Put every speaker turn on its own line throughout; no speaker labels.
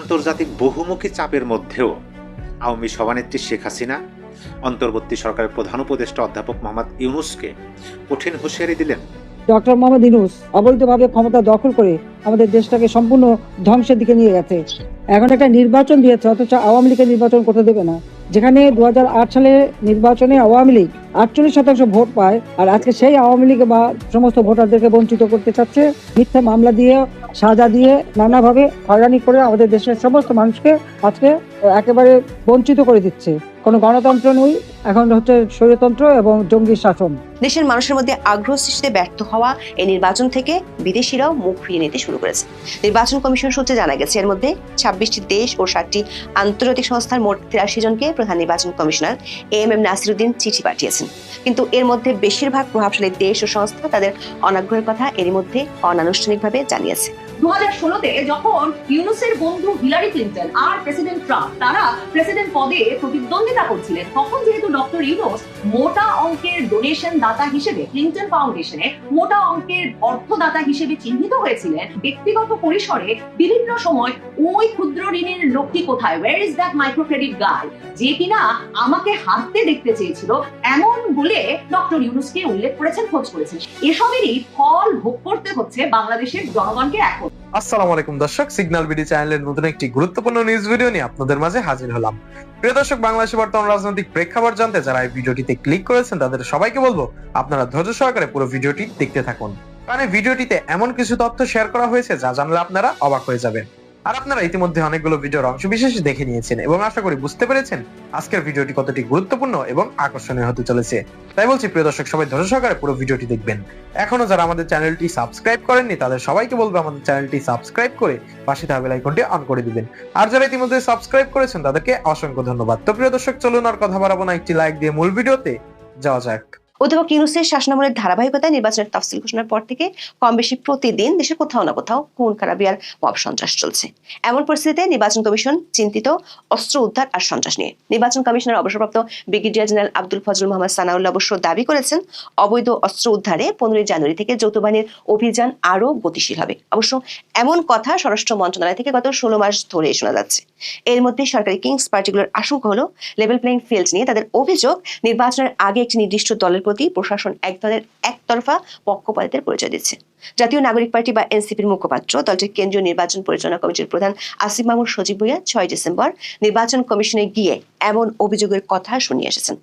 আন্তর্জাতিক বহুমুখী চাপের মধ্যেও আওয়ামী সভানেত্রী শেখ হাসিনা অন্তর্বর্তী সরকারের প্রধান উপদেষ্টা অধ্যাপক মোহাম্মদ ইউনূসকে কঠিন হুঁশিয়ারি দিলেন।
ডক্টর মোহাম্মদ ইউনূস অবৈধভাবে ক্ষমতা দখল করে আমাদের দেশটাকে সম্পূর্ণ ধ্বংসের দিকে নিয়ে গেছে। এখন একটা নির্বাচন দিয়েছে, অথচ আওয়ামী লীগের নির্বাচন করতে দেবে না। যেখানে 2008 সালে নির্বাচনে আওয়ামী লীগ 48% ভোট পায়, আর আজকে সেই আওয়ামী লীগ বা সমস্ত ভোটারদেরকে বঞ্চিত করতে চাচ্ছে মিথ্যা মামলা দিয়ে, সাজা দিয়ে, নানাভাবে হয়রানি করে আমাদের দেশের সমস্ত মানুষকে আজকে একেবারে বঞ্চিত করে দিচ্ছে। কোনো গণতন্ত্র নেই, এখন হচ্ছে স্বৈরতন্ত্র এবং জঙ্গি শাসন।
দেশের মানুষের মধ্যে আগ্রহ সৃষ্টিতে ব্যর্থ হওয়া এই নির্বাচন থেকে বিদেশিরাও মুখ ফিরিয়ে নিতে শুরু করেছে। নির্বাচন কমিশন সূত্রে জানা গেছে, এর মধ্যে 26টি দেশ ও 7টি আন্তর্জাতিক সংস্থার মোট 83 জনকে প্রধান নির্বাচন কমিশনার এম নাসিরুদ্দিন চিঠি পাঠিয়েছেন। কিন্তু এর মধ্যে বেশিরভাগ প্রভাবশালী দেশ ও সংস্থা তাদের অনাগ্রহের কথা এরই মধ্যে অনানুষ্ঠানিকভাবে জানিয়েছে।
2016-তে যখন ইউনূসের বন্ধু হিলারি ক্লিনটন আর প্রেসিডেন্ট ট্রাম্প তারা প্রেসিডেন্ট পদে প্রতিদ্বন্দ্বিতা করছিলেন, তখন যেহেতু ডক্টর ইউনূস মোটা অঙ্কের ডোনেশন দাতা হিসেবে ক্লিনটন ফাউন্ডেশনে মোটা অঙ্কের অর্থদাতা হিসেবে চিহ্নিত হয়েছিলেন, ব্যক্তিগত পরিসরে বিভিন্ন সময় ওই ক্ষুদ্র ঋণের লোকটি কোথায়, where is that micro credit guy, যে কিনা আমাকে হারতে দেখতে চেয়েছিল, এমন বলে ডক্টর ইউনূসকে উল্লেখ করেছেন, খোঁজ করেছেন। এসবেরই ফল ভোগ করতে হচ্ছে বাংলাদেশের জনগণকে এখন।
আসসালামু আলাইকুম দর্শক, সিগন্যাল বিডি চ্যানেলের নতুন একটি গুরুত্বপূর্ণ নিউজ ভিডিও নিয়ে আপনাদের মাঝে হাজির হলাম। প্রিয় দর্শক, বাংলাদেশের বর্তমান রাজনৈতিক প্রেক্ষাপট জানতে যারা এই ভিডিওটিতে ক্লিক করেছেন তাদের সবাইকে বলবো আপনারা ধৈর্য সহকারে পুরো ভিডিওটি দেখতে থাকুন, কারণ এই ভিডিওটিতে এমন কিছু তথ্য শেয়ার করা হয়েছে যা জানলে আপনারা অবাক হয়ে যাবেন। আর আপনারা ইতিমধ্যে অনেকগুলো ভিডিওর অংশ বিশেষ দেখে নিয়েছেন এবং আশা করি বুঝতে পেরেছেন আজকের ভিডিওটি কতটি গুরুত্বপূর্ণ এবং আকর্ষণীয় হতে চলেছে। তাই বলছি প্রিয় দর্শক, সবাই ধৈর্য সহকারে পুরো ভিডিওটি দেখবেন। এখনো যারা আমাদের চ্যানেলটি সাবস্ক্রাইব করেননি তাদের সবাইকে বলবো আমাদের চ্যানেলটি সাবস্ক্রাইব করে পাশে থাকা বেল আইকনটি অন করে দিবেন। আর যারা ইতিমধ্যে সাবস্ক্রাইব করেছেন তাদেরকে অসংখ্য ধন্যবাদ। তো প্রিয় দর্শক, চলুন আর কথা বাড়াবো না, একটি লাইক দিয়ে মূল ভিডিওতে যাওয়া যাক।
অধ্যাপক ইউনূসের শাসনামলের ধারাবাহিকতায় নির্বাচনের তফসিল ঘোষণার পর থেকে কম বেশি প্রতিদিন দেশের কোথাও না কোথাও খুন খারাপি আর মব সন্ত্রাস চলছে। এমন পরিস্থিতিতে নির্বাচন কমিশন চিন্তিত অস্ত্র উদ্ধার আর সন্ত্রাস নিয়ে। নির্বাচন কমিশনের অবসরপ্রাপ্ত ব্রিগেডিয়ার জেনারেল আব্দুল ফজল মোহাম্মদ সানাউল্লাহ অবশ্য দাবি করেছেন, অবৈধ অস্ত্র উদ্ধারে 15 জানুয়ারি থেকে যৌথ বাহিনীর অভিযান আরো গতিশীল হবে। অবশ্য এমন কথা স্বরাষ্ট্র মন্ত্রণালয় থেকে গত 16 মাস ধরে শোনা যাচ্ছে। এর মধ্যে সরকারি কিংস পার্টিগুলোর আশঙ্কা হলো, লেভেল প্লেইং ফিল্ড নিয়ে তাদের অভিযোগ, নির্বাচনের আগে একটি নির্দিষ্ট দলের প্রতি প্রশাসন এক ধরনের একতরফা পক্ষপাতিত্বের পরিচয় দিচ্ছে। জাতীয় নাগরিক পার্টি বা এনসিপির মুখপাত্র, দলটির কেন্দ্রীয় নির্বাচন পরিচালনা কমিটির প্রধান আসিফ মাহমুদ সজীব ভুঁইয়া 6 ডিসেম্বর নির্বাচন কমিশনে গিয়ে এমন অভিযোগের কথা শুনিয়ে এসেছেন।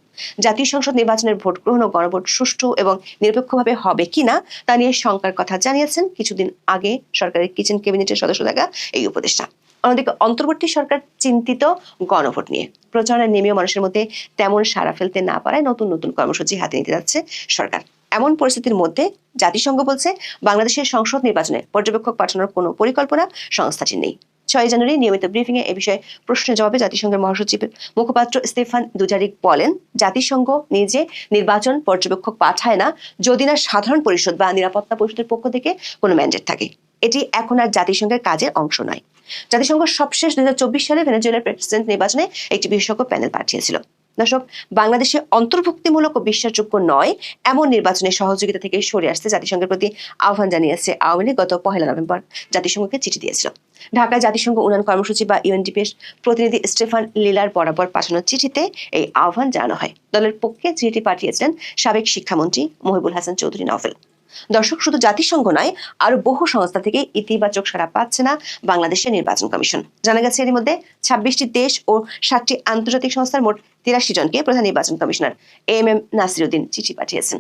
জাতীয় সংসদ নির্বাচনের ভোট গ্রহণ ও গণভোট সুষ্ঠু এবং নিরপেক্ষভাবে হবে কিনা তা নিয়ে শঙ্কার কথা জানিয়েছেন কিছুদিন আগে সরকারের কিচেন ক্যাবিনেটের সদস্য থাকা এই উপদেষ্টা। অন্যদিকে অন্তর্বর্তী সরকার চিন্তিত গণভোট নিয়ে। প্রচারণায় নেমেও মানুষের মধ্যে তেমন সাড়া ফেলতে না পারায় নতুন নতুন কর্মসূচি হাতে নিতে যাচ্ছে সরকার। এমন পরিস্থিতির মধ্যে জাতিসংঘ বলছে, বাংলাদেশের সংসদ নির্বাচনে পর্যবেক্ষক পাঠানোর কোনো পরিকল্পনা সংস্থাটির নেই। 6 জানুয়ারি নিয়মিত ব্রিফিং এ বিষয়ে প্রশ্নের জবাবে জাতিসংঘের মহাসচিবের মুখপাত্র স্টেফান দুজারিক বলেন, জাতিসংঘ নিজে নির্বাচন পর্যবেক্ষক পাঠায় না যদি না সাধারণ পরিষদ বা নিরাপত্তা পরিষদের পক্ষ থেকে কোনো ম্যান্ডেট থাকে। এটি এখন আর জাতিসংঘের কাজের অংশ নয়। জাতিসংঘ সবশেষ 2024 সালে ভেনেজুয়েলার প্রেসিডেন্ট নির্বাচনে একটি বিশেষজ্ঞ প্যানেল পাঠিয়েছিল। দর্শক, বাংলাদেশে অন্তর্ভুক্তিমূলক ও বিশ্বাসযোগ্য নয় এমন নির্বাচনের সহযোগিতা থেকে সরে আসতে জাতিসংঘের প্রতি আহ্বান জানিয়েছে আওয়ামী লীগ। গত 1 নভেম্বর জাতিসংঘকে চিঠি দিয়েছিল। ঢাকায় জাতিসংঘ উন্নয়ন কর্মসূচি বা ইউএনডিপির প্রতিনিধি স্টেফান লিলার বরাবর পাঠানো চিঠিতে এই আহ্বান জানানো হয়। দলের পক্ষে চিঠি পাঠিয়েছিলেন সাবেক শিক্ষামন্ত্রী মহিবুল হাসান চৌধুরী নভেল। দর্শক, শুধু জাতিসংঘ নয়, আরো বহু সংস্থা থেকে ইতিবাচক সাড়া পাচ্ছে না বাংলাদেশের নির্বাচন কমিশন। জানা গেছে, এর মধ্যে 26টি দেশ ও 7টি আন্তর্জাতিক সংস্থার মোট 83 জনকে প্রধান নির্বাচন কমিশনার এম নাসিরুদ্দিন চিঠি পাঠিয়েছেন।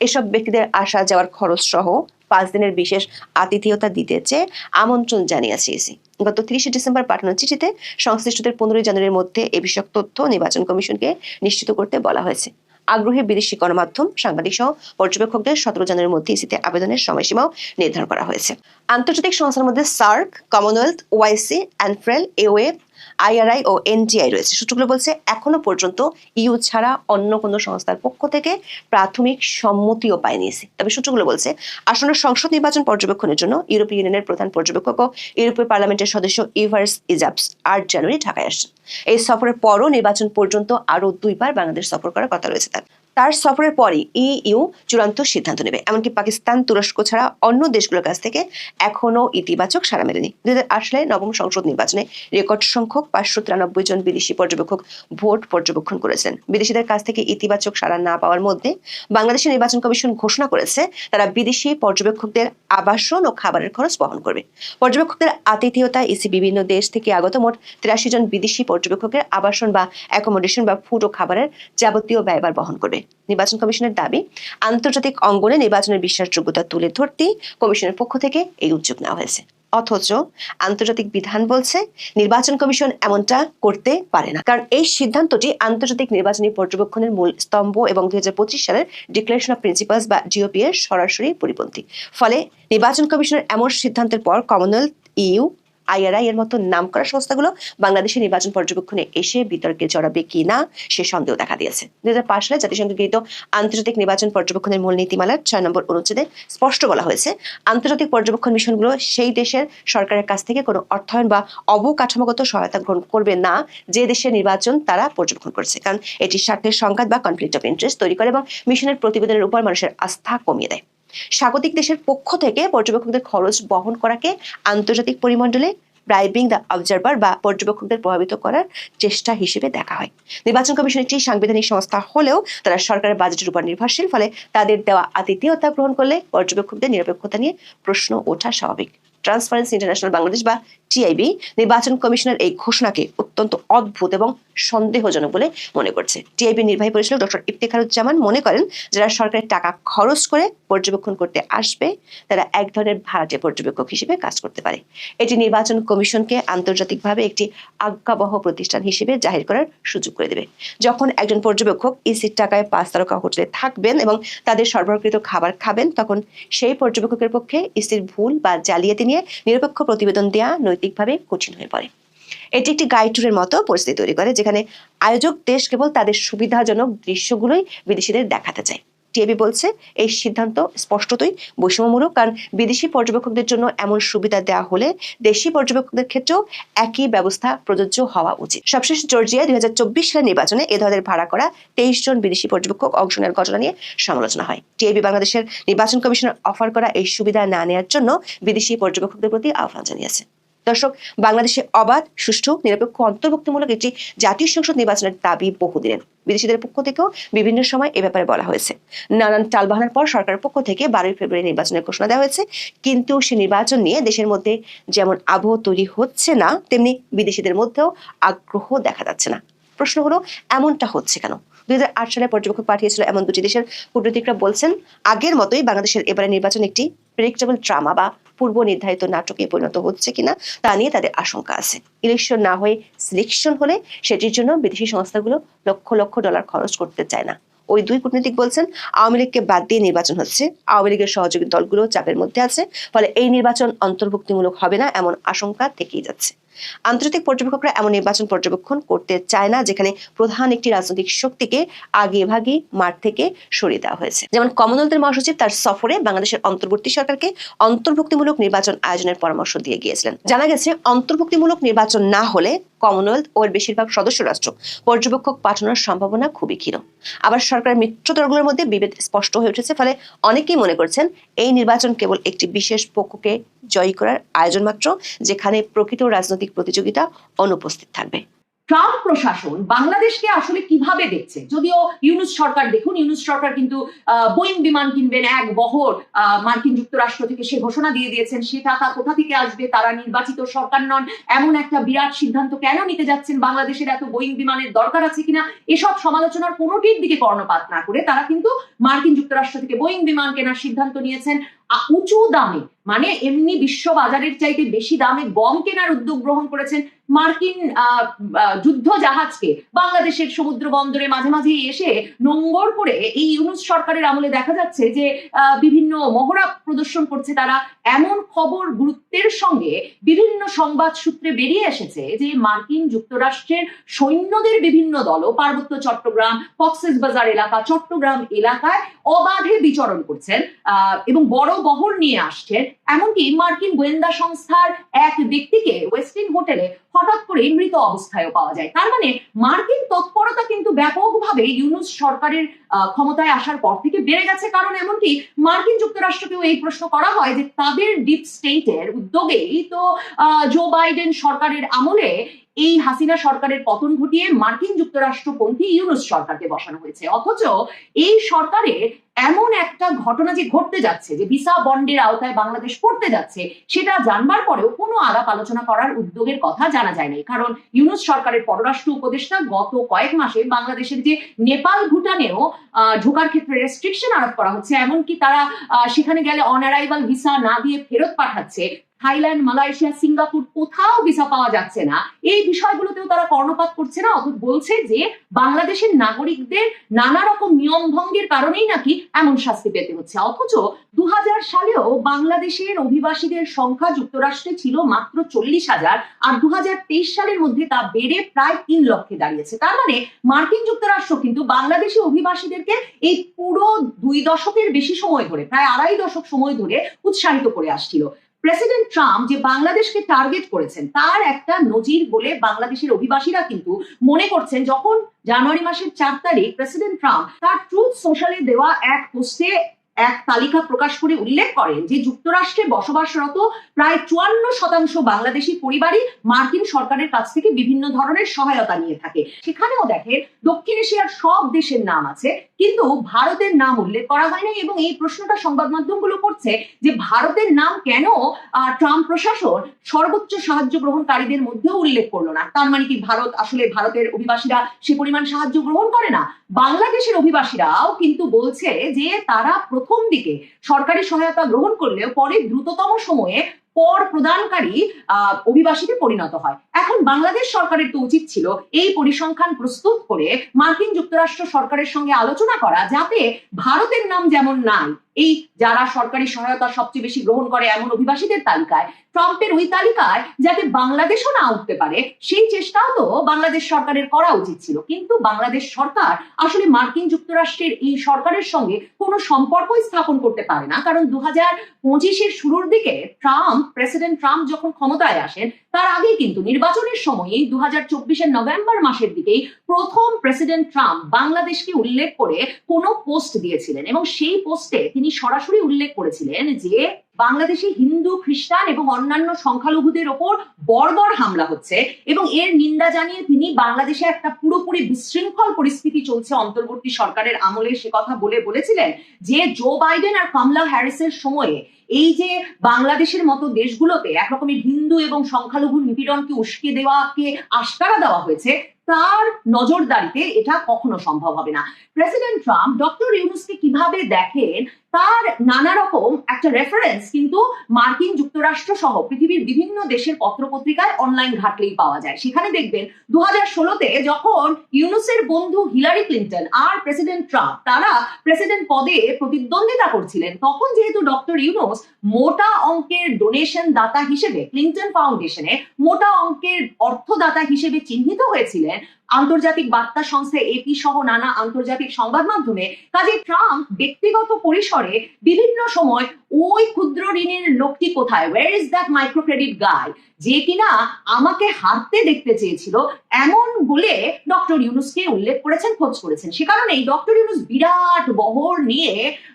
এসব ব্যক্তিদের আসা যাওয়ার খরচ সহ 5 দিনের বিশেষ আতিথেয়তা দিতে চেয়ে আমন্ত্রণ জানিয়েছে ইসি। গত 30 ডিসেম্বর পাঠানো চিঠিতে সংশ্লিষ্টদের 15 জানুয়ারির মধ্যে এ বিষয়ক তথ্য নির্বাচন কমিশনকে নিশ্চিত করতে বলা হয়েছে। আগ্রহী বিদেশি গণমাধ্যম, সাংবাদিক সহ পর্যবেক্ষকদের 17 জানুয়ারির মধ্যে ইসিতে আবেদনের সময়সীমাও নির্ধারণ করা হয়েছে। আন্তর্জাতিক সংস্থার মধ্যে সার্ক, কমনওয়েলথ, ওআইসি, অ্যানফ্রেল, এওএফ, আইআরআই ও এনটিআই রয়েছে। সূত্রগুলো বলছে, এখনো পর্যন্ত ইউ ছাড়া অন্য কোনো সংস্থার পক্ষ থেকে প্রাথমিক সম্মতিও পায়নি ইসি। তবে সূত্রগুলো বলছে, আসন্ন সংসদ নির্বাচন পর্যবেক্ষণের জন্য ইউরোপীয় ইউনিয়নের প্রধান পর্যবেক্ষক ও ইউরোপীয় পার্লামেন্টের সদস্য ইভার্স ইজাবস 8 জানুয়ারি ঢাকায় আসছেন। এই সফরের পরও নির্বাচন পর্যন্ত আরো 2 বার বাংলাদেশ সফর করার কথা রয়েছে তার। তার সফরের পরই ইইউ চূড়ান্ত সিদ্ধান্ত নেবে। এমনকি পাকিস্তান, তুরস্ক ছাড়া অন্য দেশগুলোর কাছ থেকে এখনো ইতিবাচক সাড়া মেলেনি। 2008 সালে নবম সংসদ নির্বাচনে রেকর্ড সংখ্যক 593 জন বিদেশি পর্যবেক্ষক ভোট পর্যবেক্ষণ করেছেন। বিদেশিদের কাছ থেকে ইতিবাচক সাড়া না পাওয়ার মধ্যে বাংলাদেশের নির্বাচন কমিশন ঘোষণা করেছে তারা বিদেশি পর্যবেক্ষকদের আবাসন ও খাবারের খরচ বহন করবে। পর্যবেক্ষকদের আতিথেয়তা ইসি বিভিন্ন দেশ থেকে আগত মোট 83 জন বিদেশি পর্যবেক্ষকের আবাসন বা অ্যাকোমোডেশন বা ফুড ও খাবারের যাবতীয় ব্যয়ভার বহন করবে। নির্বাচন কমিশনের দাবি, আন্তর্জাতিক অঙ্গনে নির্বাচনের বিশ্বাসযোগ্যতা তুলে ধরতেই কমিশনের পক্ষ থেকে এই উদ্যোগ নেওয়া হয়েছে। অথচ আন্তর্জাতিক বিধান বলছে নির্বাচন কমিশন এমনটা করতে পারে না, কারণ এই সিদ্ধান্তটি আন্তর্জাতিক নির্বাচনী পর্যবেক্ষণের মূল স্তম্ভ এবং 2025 সালের ডিক্লারেশন অফ প্রিন্সিপালস বা জিওপি এর সরাসরি পরিপন্থী। ফলে নির্বাচন কমিশনের এমন সিদ্ধান্তের পর কমনওয়েলথ, ইইউ, IRI এর মতো নামকরা সংস্থাগুলো বাংলাদেশের নির্বাচন পর্যবেক্ষণে এসে বিতর্কে জড়াবে কিনা সে সন্দেহ দেখা দিয়েছে। 2005 সালে জাতিসংঘ গৃহীত আন্তর্জাতিক নির্বাচন পর্যবেক্ষণের মূল নীতিমালার 6 নম্বর অনুচ্ছেদে স্পষ্ট বলা হয়েছে, আন্তর্জাতিক পর্যবেক্ষণ মিশনগুলো সেই দেশের সরকারের কাছ থেকে কোনো অর্থায়ন বা অবকাঠামোগত সহায়তা গ্রহণ করবে না যে দেশের নির্বাচন তারা পর্যবেক্ষণ করছে, কারণ এটি স্বার্থের সংঘাত বা কনফ্লিক্ট অফ ইন্টারেস্ট তৈরি করে এবং মিশনের প্রতিবেদনের উপর মানুষের আস্থা কমিয়ে দেয়। স্বাগতিক দেশের পক্ষ থেকে পর্যবেক্ষকদের খরচ বহন করাকে আন্তর্জাতিক পরিমণ্ডলে ব্রাইবিং দ্য অবজারভার বা পর্যবেক্ষকদের প্রভাবিত করার চেষ্টা হিসেবে দেখা হয়। নির্বাচন কমিশন একটি সাংবিধানিক সংস্থা হলেও তারা সরকারের বাজেটের উপর নির্ভরশীল, ফলে তাদের দেওয়া আতিথেয়তা গ্রহণ করলে পর্যবেক্ষকদের নিরপেক্ষতা নিয়ে প্রশ্ন ওঠা স্বাভাবিক। ট্রান্সপারেন্সি ইন্টারন্যাশনাল বাংলাদেশ বা টিআইবি নির্বাচন কমিশনের এই ঘোষণাকে অত্যন্ত অদ্ভুত এবং সন্দেহজনক বলে মনে করছে। টিআইবি নির্বাহী পরিচালক ডক্টর ইফতেখারুজ্জামান মনে করেন, যারা সরকারের টাকা খরচ করে পর্যবেক্ষণ করতে আসবে তারা এক ধরনের ভাড়াটে পর্যবেক্ষক হিসেবে কাজ করতে পারে। এটি নির্বাচন কমিশনকে আন্তর্জাতিকভাবে একটি আজ্ঞাবহ প্রতিষ্ঠান হিসেবে জাহির করার সুযোগ করে দেবে। যখন একজন পর্যবেক্ষক ইসির টাকায় 5 তারকা হোটেলে থাকবেন এবং তাদের সরবরাহকৃত খাবার খাবেন, তখন সেই পর্যবেক্ষকের পক্ষে ইসির ভুল বা জালিয়াতি নিয়ে নিরপেক্ষ প্রতিবেদন দেওয়া নৈতিকভাবে কঠিন হয়ে পড়ে। এটি একটি গাইড ট্যুরের মতো পরিস্থিতি তৈরি করে, যেখানে আয়োজক দেশ কেবল তাদের সুবিধাজনক দৃশ্যগুলোই বিদেশিদের দেখাতে চায়। টিআইবি বলছে এই সিদ্ধান্ত স্পষ্টতই বৈষম্যমূলক, কারণ বিদেশি পর্যবেক্ষকদের জন্য এমন সুবিধা দেওয়া হলে দেশি পর্যবেক্ষকদের ক্ষেত্রেও একই ব্যবস্থা প্রযোজ্য হওয়া উচিত। সবশেষ জর্জিয়ায় 2024 সালের নির্বাচনে এ ধরনের ভাড়া করা 23 জন বিদেশি পর্যবেক্ষক অংশ নেওয়ার ঘটনা নিয়ে সমালোচনা হয়। টিআইবি বাংলাদেশের নির্বাচন কমিশনের অফার করা এই সুবিধা না নেওয়ার জন্য বিদেশি পর্যবেক্ষকদের প্রতি আহ্বান জানিয়েছে। দর্শক, বাংলাদেশে অবাধ, সুষ্ঠু, নিরপেক্ষ, অন্তর্ভুক্তিমূলক একটি জাতীয় সংসদ নির্বাচনের দাবি বহুদিনের। বিদেশিদের পক্ষ থেকেও বিভিন্ন সময় এ ব্যাপারে বলা হয়েছে। নানান টালবাহানার পর সরকারের পক্ষ থেকে 12 ফেব্রুয়ারি নির্বাচনের ঘোষণা দেওয়া হয়েছে, কিন্তু সে নির্বাচন নিয়ে দেশের মধ্যে যেমন আবহ তৈরি হচ্ছে না, তেমনি বিদেশিদের মধ্যেও আগ্রহ দেখা যাচ্ছে না। প্রশ্ন হলো, এমনটা হচ্ছে কেন? 2008 সালে পর্যবেক্ষক পাঠিয়েছিল এমন দুটি দেশের কূটনীতিকরা বলছেন, আগের মতোই বাংলাদেশের এবারে নির্বাচন একটি প্রেডিক্টেবল ড্রামা বা পূর্ব নির্ধারিত নাটকে পরিণত হচ্ছে কিনা তা নিয়ে তাদের আশঙ্কা আছে। ইলেকশন না হয়ে সিলেকশন হলে সেটির জন্য বিদেশি সংস্থাগুলো লক্ষ লক্ষ ডলার খরচ করতে চায় না। ওই দুই কূটনীতিক বলছেন, আওয়ামী লীগকে বাদ দিয়ে নির্বাচন হচ্ছে, আওয়ামী লীগের সহযোগী দলগুলো চাপের মধ্যে আছে, ফলে এই নির্বাচন অন্তর্ভুক্তিমূলক হবে না এমন আশঙ্কা থেকেই যাচ্ছে। আন্তর্জাতিক পর্যবেক্ষকরা এমন নির্বাচন পর্যবেক্ষণ করতে চায় না যেখানে প্রধান একটি রাজনৈতিক শক্তিকে আগে ভাগে মাঠ থেকে সরিয়ে দেওয়া হয়েছে। যেমন কমনওয়েলথের মহাসচিব তার সফরে বাংলাদেশের অন্তর্বর্তী সরকারকে অন্তর্ভুক্তিমূলক নির্বাচন আয়োজনের পরামর্শ দিয়ে গিয়েছিলেন। জানা গেছে, অন্তর্ভুক্তিমূলক নির্বাচন না হলে কমনওয়েলথ ও এর বেশিরভাগ সদস্য রাষ্ট্র পর্যবেক্ষক পাঠানোর সম্ভাবনা খুবই ক্ষীণ। আবার সরকারের মিত্র দলগুলোর মধ্যে বিভেদ স্পষ্ট হয়ে উঠেছে, ফলে অনেকেই মনে করছেন এই নির্বাচন কেবল একটি বিশেষ পক্ষকে জয়ী করার আয়োজন মাত্র, যেখানে প্রকৃত রাজনৈতিক প্রতিযোগিতা অনুপস্থিত থাকবে।
ট্রাম্প প্রশাসন বাংলাদেশকে আসলে কিভাবে দেখছে? যদিও ইউনূস সরকার, দেখুন ইউনূস সরকার কিন্তু বোয়িং বিমান কিনবেন এক বহর, মার্কিন যুক্তরাষ্ট্র থেকে সে ঘোষণা দিয়ে দিয়েছেন। সে টাকা কোথা থেকে আসবে? তারা নির্বাচিত সরকার নন, এমন একটা বিরাট সিদ্ধান্ত কেন নিতে যাচ্ছেন? বাংলাদেশের এত বোয়িং বিমানের দরকার আছে কিনা? এসব সমালোচনার কোনোটির দিকে কর্ণপাত না করে তারা কিন্তু মার্কিন যুক্তরাষ্ট্র থেকে বোয়িং বিমান কেনার সিদ্ধান্ত নিয়েছেন উঁচু দামে, মানে এমনি বিশ্ব বাজারের চাইতে বেশি দামে গম কেনার উদ্যোগ গ্রহণ করেছেন। মার্কিন যুদ্ধ জাহাজকে বাংলাদেশের সমুদ্র বন্দরে মাঝে মাঝে এসে নোঙ্গর করে এই ইউনূস সরকারের আমলে দেখা যাচ্ছে যে বিভিন্ন মহড়া প্রদর্শন করছে তারা। এমন খবর গুরুত্বের সঙ্গে বিভিন্ন সংবাদ সূত্রে বেরিয়ে এসেছে যে মার্কিন যুক্তরাষ্ট্রের সৈন্যদের বিভিন্ন দলও পার্বত্য চট্টগ্রাম, কক্সবাজার এলাকা, চট্টগ্রাম এলাকায় অবাধে বিচরণ করছেন এবং বড় বহর নিয়ে আসছেন। এমনকি মার্কিন গোয়েন্দা সংস্থার এক ব্যক্তিকে ওয়েস্টিন হোটেলে হঠাৎ করে মৃত অবস্থায়ও পাওয়া যায়। তার মানে মার্কিন তৎপরতা কিন্তু ব্যাপকভাবে ইউনূস সরকারের ক্ষমতায় আসার পর থেকে বেড়ে গেছে। কারণ এমনকি মার্কিন যুক্তরাষ্ট্রকেও এই প্রশ্ন করা হয় যে তাদের ডিপ স্টেটের উদ্যোগেই তো জো বাইডেন সরকারের আমলে এই হাসিনা সরকারের পতন ঘটিয়ে মার্কিন যুক্তরাষ্ট্রপন্থী ইউনূস সরকারকে বসানো হয়েছে। অথচ এই সরকারের এমন একটা ঘটনা যে ঘটতে যাচ্ছে, যে ভিসা বন্ডের আওতায় বাংলাদেশ পড়তে যাচ্ছে, সেটা জানবার পরেও কোনো আলাপ আলোচনা করার উদ্যোগের কথা জানা যায় নাই। কারণ ইউনূস সরকারের পররাষ্ট্র উপদেষ্টা গত কয়েক মাসে বাংলাদেশের যে নেপাল ভুটানেও ঢোকার ক্ষেত্রে রেস্ট্রিকশন আরোপ করা হচ্ছে, এমনকি তারা সেখানে গেলে অন অ্যারাইভাল ভিসা না দিয়ে ফেরত পাঠাচ্ছে, থাইল্যান্ড, মালয়েশিয়া, সিঙ্গাপুর কোথাও ভিসা পাওয়া যাচ্ছে না, এই বিষয়গুলোতেও তারা কর্ণপাত করছে না। অথচ বলছে যে বাংলাদেশের নাগরিকদের নানা রকম নিয়ম ভঙ্গের কারণেই নাকি এমন শাস্তি পেতে হচ্ছে। অথচ 2000 সালেও বাংলাদেশের অভিবাসীদের সংখ্যা যুক্তরাষ্ট্রে ছিল মাত্র 40,000, আর 2023 সালের মধ্যে তা বেড়ে প্রায় 3 লক্ষে দাঁড়িয়েছে। তার মানে মার্কিন যুক্তরাষ্ট্র কিন্তু বাংলাদেশি অভিবাসীদেরকে এই পুরো 2 দশকের বেশি সময় ধরে, প্রায় 2.5 দশক সময় ধরে উৎসাহিত করে আসছিল। প্রেসিডেন্ট ট্রাম্প যে বাংলাদেশকে টার্গেট করেছেন তার একটা নজির বলে বাংলাদেশের অভিবাসীরা কিন্তু মনে করছেন। যখন জানুয়ারি মাসের 4 তারিখ প্রেসিডেন্ট ট্রাম্প তার ট্রুথ সোশ্যালে দেওয়া এক পোস্টে এক তালিকা প্রকাশ করে উল্লেখ করেন যে যুক্তরাষ্ট্রে বসবাসরত প্রায় 54% বাংলাদেশি পরিবারই মার্কিন সরকারের কাছ থেকে বিভিন্ন ধরনের সহায়তা নিয়ে থাকে। সেখানেও দেখেন দক্ষিণ এশিয়ার সব দেশের নাম আছে, কিন্তু ভারতের নাম উল্লেখ করা হয়নি। এবং এই প্রশ্নটা সংবাদ মাধ্যমগুলো করছে যে ভারতের নাম কেন ট্রাম্প প্রশাসন সর্বোচ্চ সাহায্য গ্রহণকারীদের মধ্যেও উল্লেখ করলো না। তার মানে কি ভারতের অভিবাসীরা সে পরিমাণ সাহায্য গ্রহণ করে না? বাংলাদেশের অভিবাসীরাও কিন্তু বলছে যে তারা প্রথম দিকে সরকারি সহায়তা গ্রহণ করলেও পরে দ্রুততম সময়ে কর প্রদানকারী অভিবাসীতে পরিণত হয়। এখন বাংলাদেশ সরকারের তো উচিত ছিল এই পরিসংখ্যান প্রস্তুত করে মার্কিন যুক্তরাষ্ট্র সরকারের সঙ্গে আলোচনা করা, যাতে ভারতের নাম যেমন নাই এই যারা সরকারি সহায়তা সবচেয়ে বেশি গ্রহণ করে এমন অভিবাসীদের তালিকায়, ট্রাম্পের ওই তালিকায় যাতে বাংলাদেশও না উঠতে পারে সেই চেষ্টাও তো বাংলাদেশ সরকারের করা উচিত ছিল। কিন্তু বাংলাদেশ সরকার আসলে মার্কিন যুক্তরাষ্ট্রের এই সরকারের সঙ্গে কোনো সম্পর্কই স্থাপন করতে পারে না। কারণ 2025-এর শুরুর দিকে প্রেসিডেন্ট ট্রাম্প যখন ক্ষমতায় আসেন তার আগে কিন্তু নির্বাচনের সময়ই 2024-এর নভেম্বর মাসের দিকেই প্রথম প্রেসিডেন্ট ট্রাম্প বাংলাদেশকে উল্লেখ করে কোনো পোস্ট দিয়েছিলেন, এবং সেই পোস্টে তিনি সরাসরি উল্লেখ করেছিলেন যে বাংলাদেশে হিন্দু, খ্রিস্টান এবং অন্যান্য সংখ্যালঘুদের ওপর বর্বর হামলা হচ্ছে, এবং এর নিন্দা জানিয়ে তিনি বাংলাদেশে একটা পুরোপুরি বিশৃঙ্খল পরিস্থিতি চলছে অন্তর্বর্তী সরকারের আমলে সে কথা বলেছিলেন যে জো বাইডেন আর কমলা হ্যারিসের সময়ে এই যে বাংলাদেশের মতো দেশগুলোতে একরকমের হিন্দু এবং সংখ্যালঘু নিপীড়নকে উস্কে দেওয়াকে আশকারা দেওয়া হয়েছে, তার নজরদারিতে এটা কখনো সম্ভব হবে না। প্রেসিডেন্ট ট্রাম্প ডক্টর ইউনূসকে কিভাবে দেখেন তার নানা রকম একটা রেফারেন্স কিন্তু মার্কিন যুক্তরাষ্ট্র সহ পৃথিবীর বিভিন্ন দেশের পত্রপত্রিকায় অনলাইন ঘাটলেই পাওয়া যায়। সেখানে দেখবেন 2016-তে যখন ইউনূসের বন্ধু হিলারি ক্লিন্টন আর প্রেসিডেন্ট ট্রাম্প তারা প্রেসিডেন্ট পদে প্রতিদ্বন্দ্বিতা করছিলেন, তখন যেহেতু ডক্টর ইউনূস মোটা অঙ্কের ডোনেশন দাতা হিসেবে ক্লিন্টন ফাউন্ডেশনে মোটা অঙ্কের অর্থদাতা হিসেবে চিহ্নিত হয়েছিলেন আন্তর্জাতিক বার্তা সংস্থা এপি সহ নানা আন্তর্জাতিক সংবাদ মাধ্যমে, কাজে ট্রাম্প ব্যক্তিগত পরিসরে বিভিন্ন সময় ওই ক্ষুদ্র ঋণের লোকটি কোথায়, where is that micro credit guy, যে কিনা আমাকে হারতে দেখতে চেয়েছিল, এমন বলে ডক্টর ইউনূসকে উল্লেখ করেছেন, খোঁজ করেছেন। সে কারণেই ডক্টর ইউনূস বিরাট বহর নিয়ে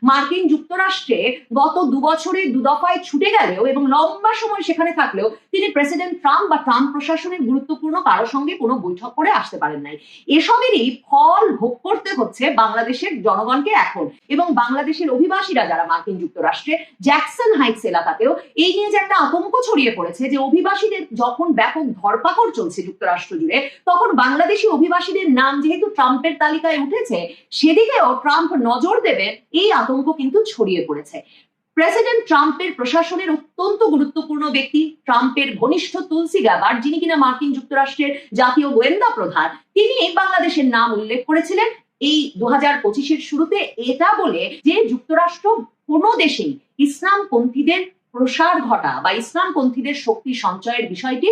মার্কিন যুক্তরাষ্ট্রে গত 2 বছরে 2 দফায় ছুটে গেলেও এবং লম্বা সময় সেখানে থাকলেও তিনি প্রেসিডেন্ট ট্রাম্প বা ট্রাম্প প্রশাসনের গুরুত্বপূর্ণ কারোর সঙ্গে কোনো বৈঠক করে আসতে পারেন নাই। এসবেরই ফল ভোগ করতে হচ্ছে বাংলাদেশের জনগণকে এখন, এবং বাংলাদেশের অভিবাসীরা যারা মার্কিন যুক্তরাষ্ট্রে জ্যাকসন হাইটস এলাকাতেও এই নিয়ে যে একটা আতঙ্ক ছড়িয়ে পড়েছে যে অভিবাসীদের যখন ব্যাপক ধরপাকড় চলছে যুক্তরাষ্ট্র জুড়ে, তখন বাংলাদেশি অভিবাসীদের নাম যেহেতু ট্রাম্পের তালিকায় উঠেছে সেদিকেও ট্রাম্প নজর দেবেন, এই আতঙ্ক কিন্তু ছড়িয়ে পড়েছে। প্রেসিডেন্ট ট্রাম্পের প্রশাসনের অত্যন্ত গুরুত্বপূর্ণ ব্যক্তি ট্রাম্পের ঘনিষ্ঠ তুলসি গ্যাবার্ড, যিনি কিনা মার্কিন যুক্তরাষ্ট্রের জাতীয় গোয়েন্দা প্রধান, তিনি বাংলাদেশের নাম উল্লেখ করেছিলেন এই 2025-এর শুরুতে, এটা বলে যে যুক্তরাষ্ট্র কোনো দেশেই ইসলামপন্থীদের প্রসার ঘটা বা ইসলামপন্থীদের শক্তি সঞ্চয়ের বিষয়টি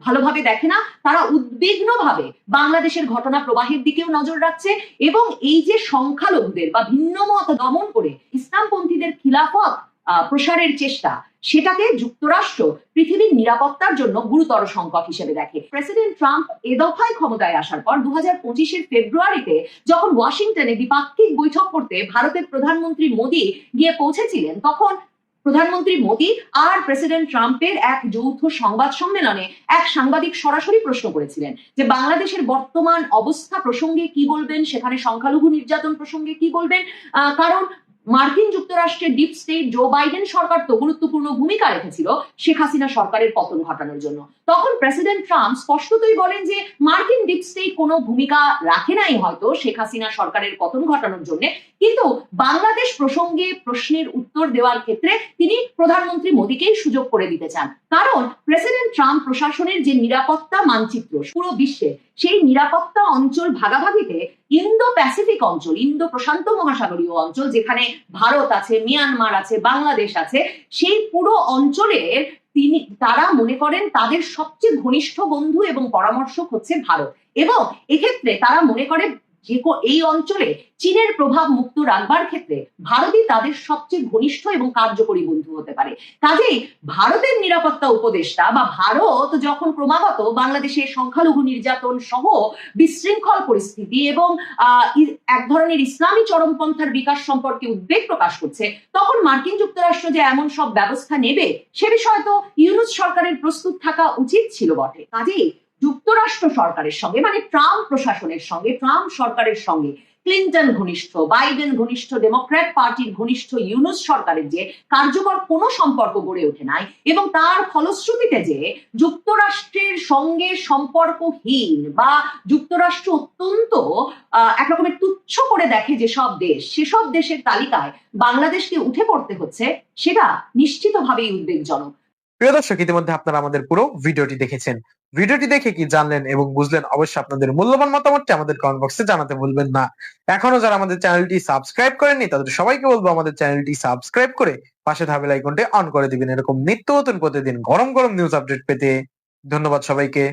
ভালোভাবে দেখে না, তারা উদ্বিগ্নভাবে বাংলাদেশের ঘটনা প্রবাহের দিকেও নজর রাখছে, এবং এই যে সংখ্যালঘুদের বা ভিন্ন মত দমন করে ইসলামপন্থীদের খিলাফত প্রসারের চেষ্টা, সেটাকে যুক্তরাষ্ট্র পৃথিবীর নিরাপত্তার জন্য গুরুতর সংকট হিসেবে দেখে। প্রেসিডেন্ট ট্রাম্প এ দফায় ক্ষমতায় আসার পর 2025-এর ফেব্রুয়ারিতে যখন ওয়াশিংটনে দ্বিপাক্ষিক বৈঠক করতে ভারতের প্রধানমন্ত্রী মোদী গিয়ে পৌঁছেছিলেন, তখন প্রধানমন্ত্রী মোদী আর প্রেসিডেন্ট ট্রাম্পের এক যৌথ সংবাদ সম্মেলনে এক সাংবাদিক সরাসরি প্রশ্ন করেছিলেন যে বাংলাদেশের বর্তমান অবস্থা প্রসঙ্গে কি বলবেন, সেখানে সংখ্যালঘু নির্যাতন প্রসঙ্গে কি বলবেন, কারণ মার্কিন যুক্তরাষ্ট্রের ডিপ স্টেট জো বাইডেন সরকার তো গুরুত্বপূর্ণ ভূমিকা রেখেছিল শেখ হাসিনা সরকারের পতন ঘটানোর জন্য। তখন প্রেসিডেন্ট ট্রাম্প স্পষ্টতই বলেন যে মার্কিন ডিপ স্টেট কোনো ভূমিকা রাখে নাই হয়তো শেখ হাসিনা সরকারের পতন ঘটানোর জন্য, কিন্তু বাংলাদেশ প্রসঙ্গে প্রশ্নের উত্তর দেওয়ার ক্ষেত্রে তিনি প্রধানমন্ত্রী মোদীকেই সুযোগ করে দিতে চান। কারণ প্রেসিডেন্ট ট্রাম্প প্রশাসনের যে নিরাপত্তা মানচিত্র পুরো বিশ্বে, সেই নিরাপত্তা অঞ্চল ভাগাভাগিতে ইন্দো প্যাসিফিক অঞ্চল, ইন্দো প্রশান্ত মহাসাগরীয় অঞ্চল, যেখানে ভারত আছে, মিয়ানমার আছে, বাংলাদেশ আছে, সেই পুরো অঞ্চলের তারা মনে করেন তাদের সবচেয়ে ঘনিষ্ঠ বন্ধু এবং পরামর্শক হচ্ছে ভারত, এবং এক্ষেত্রে তারা মনে করে যে এই অঞ্চলে চীনের প্রভাব মুক্ত রাখবার ক্ষেত্রে ভারতই তাদের সবচেয়ে ঘনিষ্ঠ এবং কার্যকরী বন্ধু হতে পারে। কাজেই ভারতের নিরাপত্তা উপদেষ্টা বা ভারত যখন ক্রমাগত বাংলাদেশের সংখ্যালঘু নির্যাতন সহ বিশৃঙ্খল পরিস্থিতি এবং এক ধরনের ইসলামী চরমপন্থার বিকাশ সম্পর্কে উদ্বেগ প্রকাশ করছে, তখন মার্কিন যুক্তরাষ্ট্র যে এমন সব ব্যবস্থা নেবে সে বিষয়ে তো ইউনূস সরকারের প্রস্তুত থাকা উচিত ছিল বটে। কাজেই যুক্তরাষ্ট্র সরকারের সঙ্গে, মানে ট্রাম্প প্রশাসনের সঙ্গে, ট্রাম্প সরকারের সঙ্গে ক্লিন্টন ঘনিষ্ঠ, বাইডেন ঘনিষ্ঠ, ডেমোক্র্যাট পার্টির ঘনিষ্ঠ ইউনূস সরকারের যে কার্যকর কোনো সম্পর্ক গড়ে ওঠে নাই, এবং তার ফলশ্রুতিতে যে যুক্তরাষ্ট্রের সঙ্গে সম্পর্কহীন বা যুক্তরাষ্ট্র অত্যন্ত এক রকমের তুচ্ছ করে দেখে যেসব দেশ, সেসব দেশের তালিকায় বাংলাদেশকে উঠে পড়তে হচ্ছে, সেটা নিশ্চিতভাবেই উদ্বেগজনক।
প্রিয় দর্শক, ইতিমধ্যে আপনারা আমাদের পুরো ভিডিওটি দেখেছেন। ভিডিওটি দেখে কি জানলেন এবং বুঝলেন, অবশ্যই আপনাদের মূল্যবান মতামতটি আমাদের কমেন্ট বক্সে জানাতে ভুলবেন না। এখনো যারা আমাদের চ্যানেলটি সাবস্ক্রাইব করেননি তাদের সবাইকে বলবো আমাদের চ্যানেলটি সাবস্ক্রাইব করে পাশে থাকা বেল আইকনটি অন করে দিবেন, এরকম নিত্য নতুন প্রতিদিন গরম গরম নিউজ আপডেট পেতে। ধন্যবাদ সবাইকে।